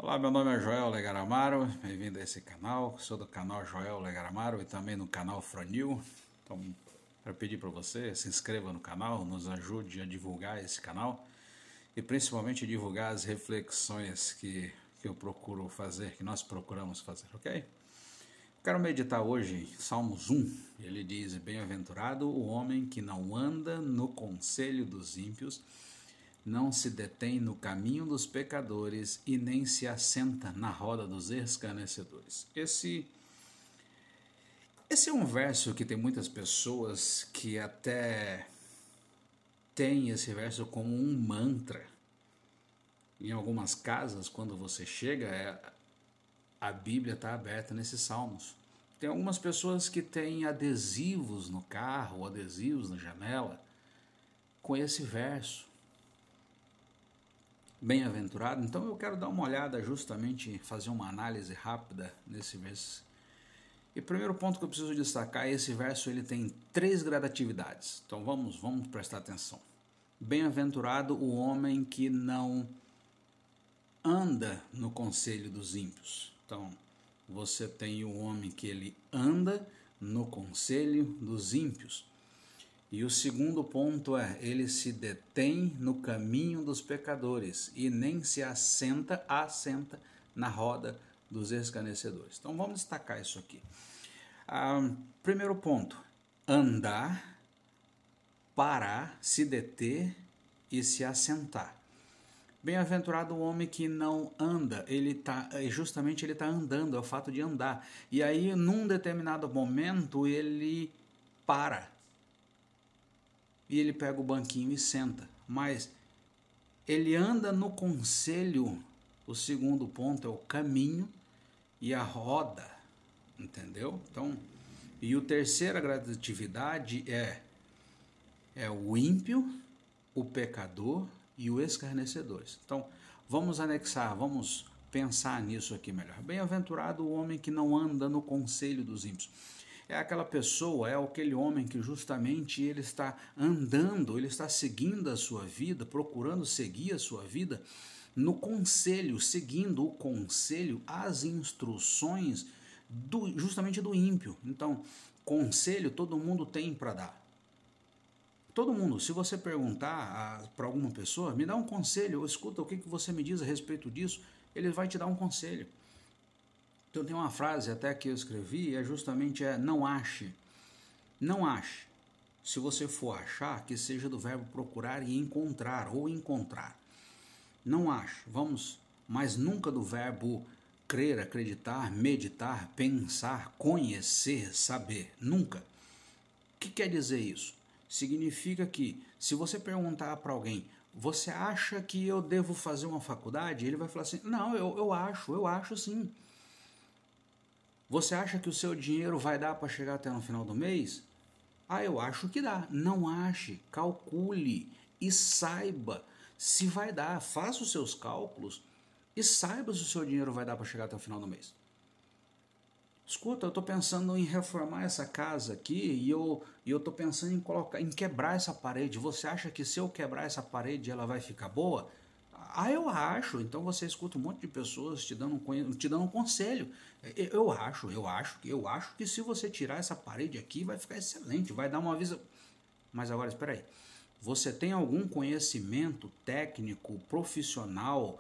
Olá, meu nome é Joel Legaramaro, bem-vindo a esse canal. Sou do canal Joel Legaramaro e também no canal Fronil. Então, quero pedir para você, se inscreva no canal, nos ajude a divulgar esse canal e principalmente divulgar as reflexões que eu procuro fazer, que nós procuramos fazer, ok? Quero meditar hoje em Salmos 1. Ele diz: Bem-aventurado o homem que não anda no conselho dos ímpios, não se detém no caminho dos pecadores e nem se assenta na roda dos escarnecedores. Esse é um verso que tem muitas pessoas que até têm esse verso como um mantra. Em algumas casas, quando você chega, a Bíblia está aberta nesses salmos. Tem algumas pessoas que têm adesivos no carro, adesivos na janela, com esse verso. Bem-aventurado. Então eu quero dar uma olhada, justamente fazer uma análise rápida nesse verso. E o primeiro ponto que eu preciso destacar é esse verso, ele tem 3 gradatividades. Então vamos prestar atenção. Bem-aventurado o homem que não anda no conselho dos ímpios. Então você tem o homem que ele anda no conselho dos ímpios. E o segundo ponto é, ele se detém no caminho dos pecadores e nem se assenta na roda dos escarnecedores. Então vamos destacar isso aqui. Primeiro ponto, andar, parar, se deter e se assentar. Bem-aventurado o homem que não anda, ele está andando, é o fato de andar. E aí, num determinado momento, ele para. E ele pega o banquinho e senta. Mas ele anda no conselho. O segundo ponto é o caminho e a roda. Entendeu? Então, e a terceira gradatividade é o ímpio, o pecador e o escarnecedor. Então, vamos anexar, vamos pensar nisso aqui melhor. Bem-aventurado o homem que não anda no conselho dos ímpios. É aquela pessoa, é aquele homem que justamente ele está andando, ele está seguindo a sua vida, procurando seguir a sua vida no conselho, seguindo o conselho, as instruções justamente do ímpio. Então, conselho todo mundo tem para dar. Todo mundo, se você perguntar para alguma pessoa, me dá um conselho, ou escuta o que você me diz a respeito disso, ele vai te dar um conselho. Então tem uma frase até que eu escrevi, justamente não ache. Não ache. Se você for achar, que seja do verbo procurar e encontrar, ou encontrar. Não ache. Mas nunca do verbo crer, acreditar, meditar, pensar, conhecer, saber. Nunca. O que quer dizer isso? Significa que, se você perguntar para alguém, você acha que eu devo fazer uma faculdade? Ele vai falar assim, não, eu acho sim. Você acha que o seu dinheiro vai dar para chegar até no final do mês? Eu acho que dá. Não ache, calcule e saiba se vai dar. Faça os seus cálculos e saiba se o seu dinheiro vai dar para chegar até o final do mês. Escuta, eu estou pensando em reformar essa casa aqui e eu estou pensando em quebrar essa parede. Você acha que se eu quebrar essa parede ela vai ficar boa? Eu acho. Então você escuta um monte de pessoas te dando um conselho. Eu acho que se você tirar essa parede aqui vai ficar excelente, vai dar uma visão. Mas agora espera aí. Você tem algum conhecimento técnico, profissional,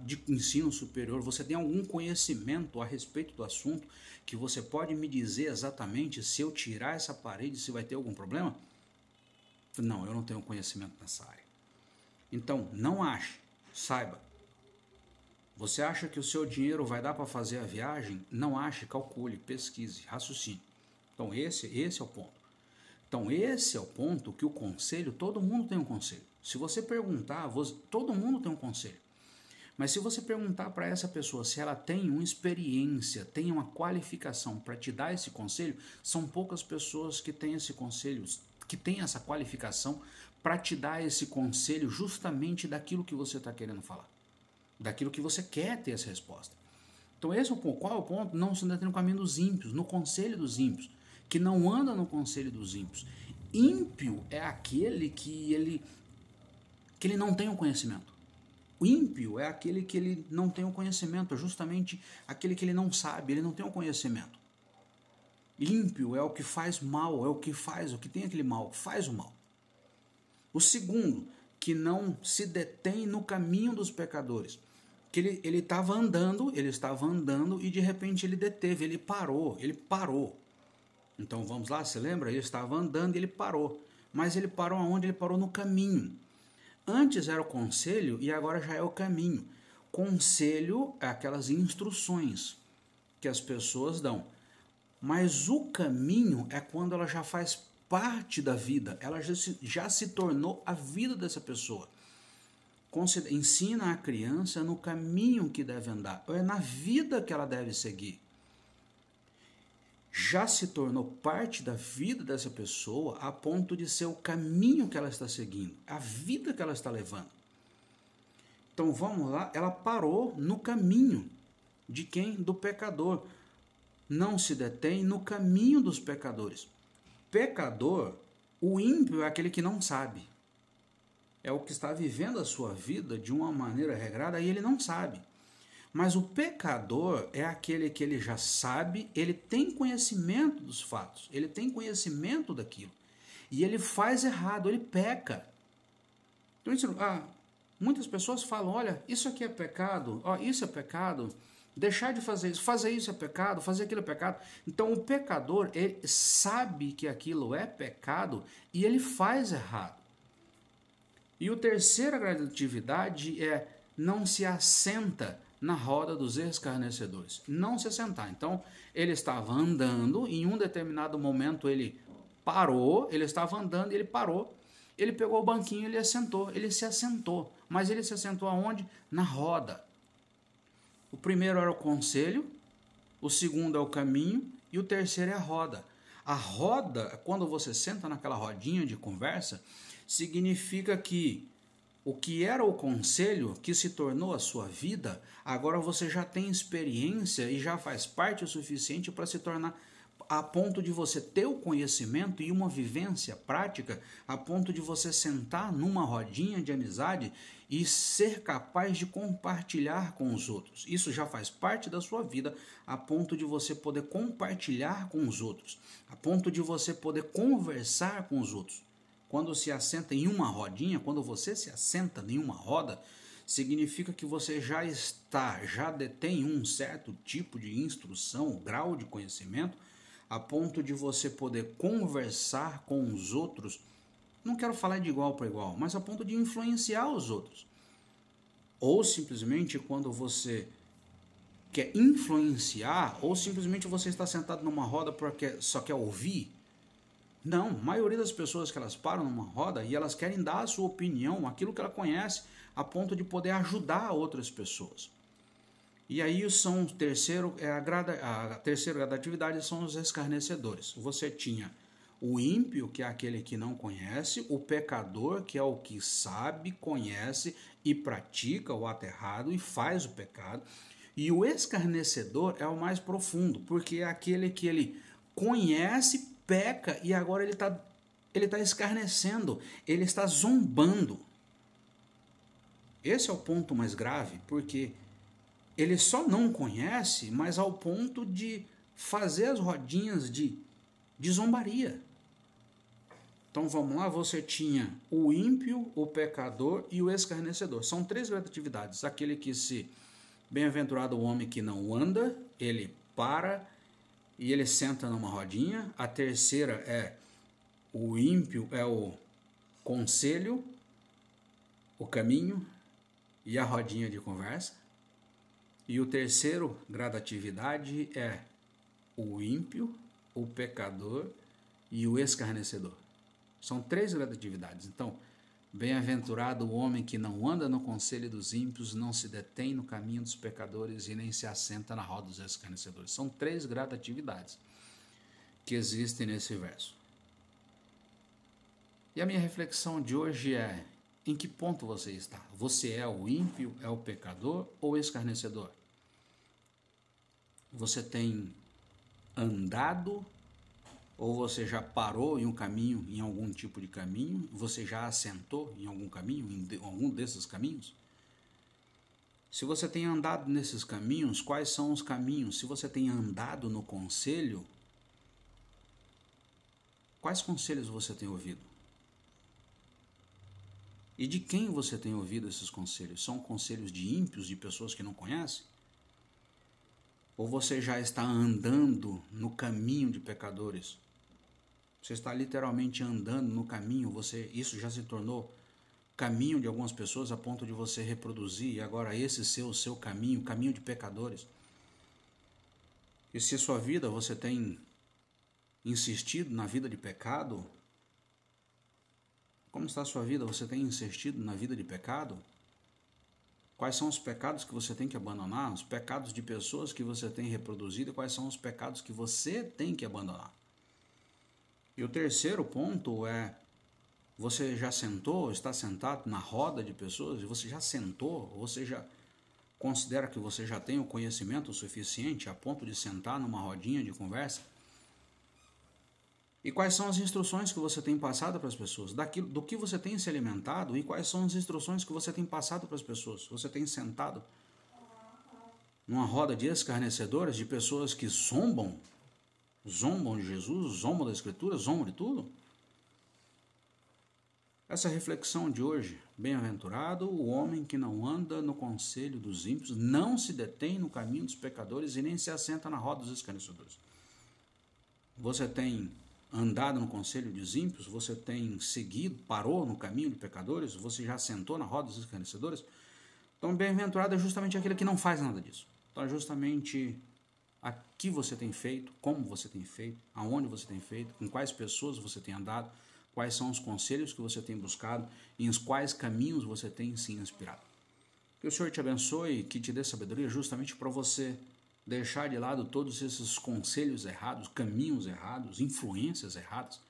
de ensino superior? Você tem algum conhecimento a respeito do assunto que você pode me dizer exatamente se eu tirar essa parede se vai ter algum problema? Não, eu não tenho conhecimento nessa área. Então, não ache, saiba. Você acha que o seu dinheiro vai dar para fazer a viagem? Não ache, calcule, pesquise, raciocine. Então, esse é o ponto. Então, esse é o ponto que o conselho, todo mundo tem um conselho. Se você perguntar, todo mundo tem um conselho. Mas se você perguntar para essa pessoa se ela tem uma experiência, tem uma qualificação para te dar esse conselho, são poucas pessoas que têm esse conselho, que têm essa qualificação para te dar esse conselho justamente daquilo que você está querendo falar, daquilo que você quer ter essa resposta. Então esse é o ponto. Qual é o ponto? Não se detém no caminho dos ímpios, no conselho dos ímpios, que não anda no conselho dos ímpios. Ímpio é aquele que ele não tem o conhecimento. O ímpio é aquele que ele não tem o conhecimento, é justamente aquele que ele não sabe, ele não tem o conhecimento. Ímpio é o que faz mal, é o que tem aquele mal, faz o mal. O segundo, que não se detém no caminho dos pecadores. Que ele estava andando e de repente ele deteve, ele parou. Então vamos lá, você lembra? Ele estava andando e ele parou. Mas ele parou aonde? Ele parou no caminho. Antes era o conselho e agora já é o caminho. Conselho é aquelas instruções que as pessoas dão. Mas o caminho é quando ela já faz parte da vida, ela já se tornou a vida dessa pessoa. Ensina a criança no caminho que deve andar, é na vida que ela deve seguir. Já se tornou parte da vida dessa pessoa a ponto de ser o caminho que ela está seguindo, a vida que ela está levando. Então vamos lá, ela parou no caminho de quem? Do pecador. Não se detém no caminho dos pecadores. Pecador, o ímpio é aquele que não sabe. É o que está vivendo a sua vida de uma maneira regrada e ele não sabe. Mas o pecador é aquele que ele já sabe, ele tem conhecimento dos fatos, ele tem conhecimento daquilo. E ele faz errado, ele peca. Então, muitas pessoas falam, olha, isso aqui é pecado, isso é pecado, deixar de fazer isso é pecado, fazer aquilo é pecado. Então o pecador, ele sabe que aquilo é pecado e ele faz errado. E a terceira gradatividade é não se assenta na roda dos escarnecedores. Não se assentar. Então, ele estava andando, em um determinado momento ele parou, ele estava andando e ele parou. Ele pegou o banquinho e ele se assentou. Mas ele se assentou aonde? Na roda. O primeiro era o conselho, o segundo é o caminho e o terceiro é a roda. A roda, quando você senta naquela rodinha de conversa, significa que o que era o conselho, que se tornou a sua vida, agora você já tem experiência e já faz parte o suficiente para se tornar, a ponto de você ter o conhecimento e uma vivência prática, a ponto de você sentar numa rodinha de amizade e ser capaz de compartilhar com os outros. Isso já faz parte da sua vida, a ponto de você poder compartilhar com os outros, a ponto de você poder conversar com os outros. Quando se assenta em uma rodinha, quando você se assenta em uma roda, significa que você já detém um certo tipo de instrução, grau de conhecimento, a ponto de você poder conversar com os outros, não quero falar de igual para igual, mas a ponto de influenciar os outros. Ou simplesmente quando você quer influenciar, ou simplesmente você está sentado numa roda porque só quer ouvir. Não, a maioria das pessoas que elas param numa roda e elas querem dar a sua opinião, aquilo que ela conhece, a ponto de poder ajudar outras pessoas. E aí a terceira gradatividade são os escarnecedores. Você tinha o ímpio, que é aquele que não conhece, o pecador, que é o que sabe, conhece e pratica o ato errado e faz o pecado. E o escarnecedor é o mais profundo, porque é aquele que ele conhece, peca e agora ele está escarnecendo, ele está zombando. Esse é o ponto mais grave, porque ele só não conhece, mas ao ponto de fazer as rodinhas de zombaria. Então vamos lá, você tinha o ímpio, o pecador e o escarnecedor. São três gradatividades. Aquele que bem-aventurado o homem que não anda, ele para e ele senta numa rodinha. A terceira é o ímpio, é o conselho, o caminho e a rodinha de conversa. E o terceiro gradatividade é o ímpio, o pecador e o escarnecedor. São três gradatividades. Então, bem-aventurado o homem que não anda no conselho dos ímpios, não se detém no caminho dos pecadores e nem se assenta na roda dos escarnecedores. São três gradatividades que existem nesse verso. E a minha reflexão de hoje é: em que ponto você está? Você é o ímpio, é o pecador ou o escarnecedor? Você tem andado ou você já parou em um caminho, em algum tipo de caminho? Você já assentou em algum caminho, em algum desses caminhos? Se você tem andado nesses caminhos, quais são os caminhos? Se você tem andado no conselho, quais conselhos você tem ouvido? E de quem você tem ouvido esses conselhos? São conselhos de ímpios, de pessoas que não conhecem? Ou você já está andando no caminho de pecadores? Você está literalmente andando no caminho, isso já se tornou caminho de algumas pessoas a ponto de você reproduzir, e agora esse ser o seu caminho, caminho de pecadores. E se sua vida, você tem insistido na vida de pecado, como está a sua vida? Você tem insistido na vida de pecado? Quais são os pecados que você tem que abandonar? Os pecados de pessoas que você tem reproduzido? Quais são os pecados que você tem que abandonar? E o terceiro ponto é: você já sentou, está sentado na roda de pessoas? E você já sentou? Você já considera que você já tem o conhecimento suficiente a ponto de sentar numa rodinha de conversa? E quais são as instruções que você tem passado para as pessoas? Do que você tem se alimentado e quais são as instruções que você tem passado para as pessoas? Você tem sentado numa roda de escarnecedores, de pessoas que zombam de Jesus, zombam da Escritura, zombam de tudo? Essa reflexão de hoje: bem-aventurado o homem que não anda no conselho dos ímpios, não se detém no caminho dos pecadores e nem se assenta na roda dos escarnecedores. Você tem andado no conselho dos ímpios? Você tem seguido, parou no caminho de pecadores? Você já sentou na roda dos escarnecedores? Então, bem-aventurado é justamente aquele que não faz nada disso. Então, é justamente a que você tem feito, como você tem feito, aonde você tem feito, com quais pessoas você tem andado, quais são os conselhos que você tem buscado e em quais caminhos você tem se inspirado. Que o Senhor te abençoe e que te dê sabedoria justamente para você deixar de lado todos esses conselhos errados, caminhos errados, influências erradas,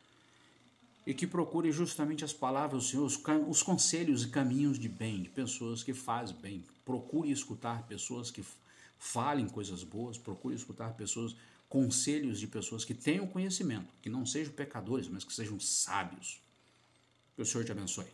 e que procure justamente as palavras do Senhor, os conselhos e caminhos de bem, de pessoas que fazem bem. Procure escutar pessoas que falem coisas boas, procure escutar conselhos de pessoas que tenham conhecimento, que não sejam pecadores, mas que sejam sábios. Que o Senhor te abençoe.